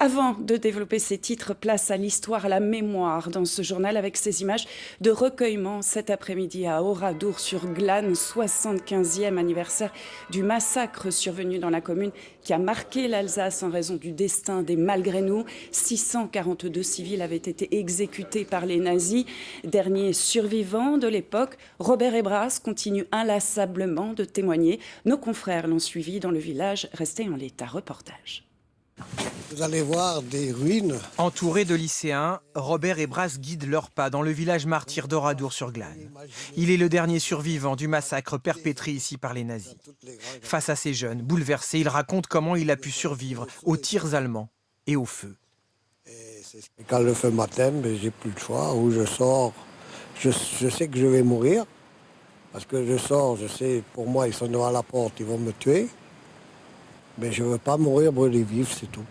Avant de développer ces titres, place à l'histoire, à la mémoire dans ce journal avec ces images de recueillement cet après-midi à Oradour-sur-Glane, 75e anniversaire du massacre survenu dans la commune qui a marqué l'Alsace en raison du destin des malgré nous. 642 civils avaient été exécutés par les nazis. Dernier survivant de l'époque, Robert Ebras continue inlassablement de témoigner. Nos confrères l'ont suivi dans le village resté en l'état. Reportage. Vous allez voir des ruines. Entouré de lycéens, Robert Ebras guide leurs pas dans le village martyr d'Oradour-sur-Glane. Il est le dernier survivant du massacre perpétré ici par les nazis. Face à ces jeunes, bouleversés, il raconte comment il a pu survivre aux tirs allemands et au feu. Et quand le feu m'atteint, j'ai plus le choix. Où je sors, je sais que je vais mourir. Parce que je sors, je sais, pour moi, ils sont devant la porte, ils vont me tuer. Mais je ne veux pas mourir brûlé vif, c'est tout.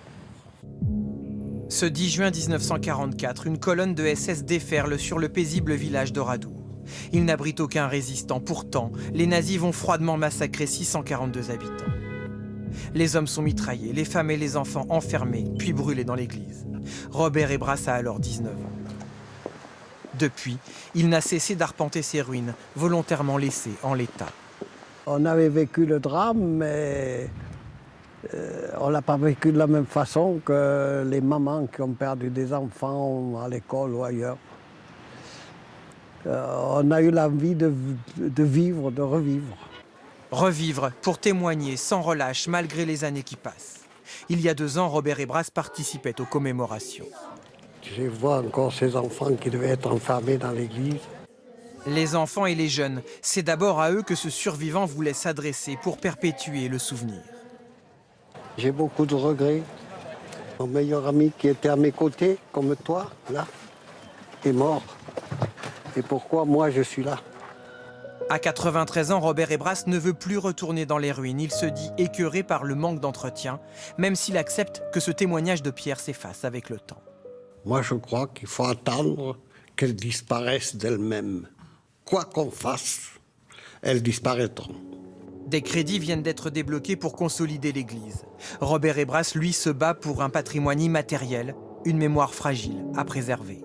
Ce 10 juin 1944, une colonne de SS déferle sur le paisible village d'Oradour. Il n'abrite aucun résistant. Pourtant, les nazis vont froidement massacrer 642 habitants. Les hommes sont mitraillés, les femmes et les enfants enfermés, puis brûlés dans l'église. Robert Ebras a alors 19 ans. Depuis, il n'a cessé d'arpenter ces ruines, volontairement laissées en l'état. On avait vécu le drame, mais on l'a pas vécu de la même façon que les mamans qui ont perdu des enfants à l'école ou ailleurs. On a eu l'envie de vivre, de revivre. Revivre pour témoigner sans relâche malgré les années qui passent. Il y a 2 ans, Robert Ebras participait aux commémorations. Je vois encore ces enfants qui devaient être enfermés dans l'église. Les enfants et les jeunes, c'est d'abord à eux que ce survivant voulait s'adresser pour perpétuer le souvenir. J'ai beaucoup de regrets. Mon meilleur ami qui était à mes côtés, comme toi, là, est mort. Et pourquoi moi je suis là? À 93 ans, Robert Ebras ne veut plus retourner dans les ruines. Il se dit écœuré par le manque d'entretien, même s'il accepte que ce témoignage de Pierre s'efface avec le temps. Moi je crois qu'il faut attendre qu'elles disparaissent d'elles-mêmes. Quoi qu'on fasse, elles disparaîtront. Des crédits viennent d'être débloqués pour consolider l'église. Robert Ebras, lui, se bat pour un patrimoine immatériel, une mémoire fragile à préserver.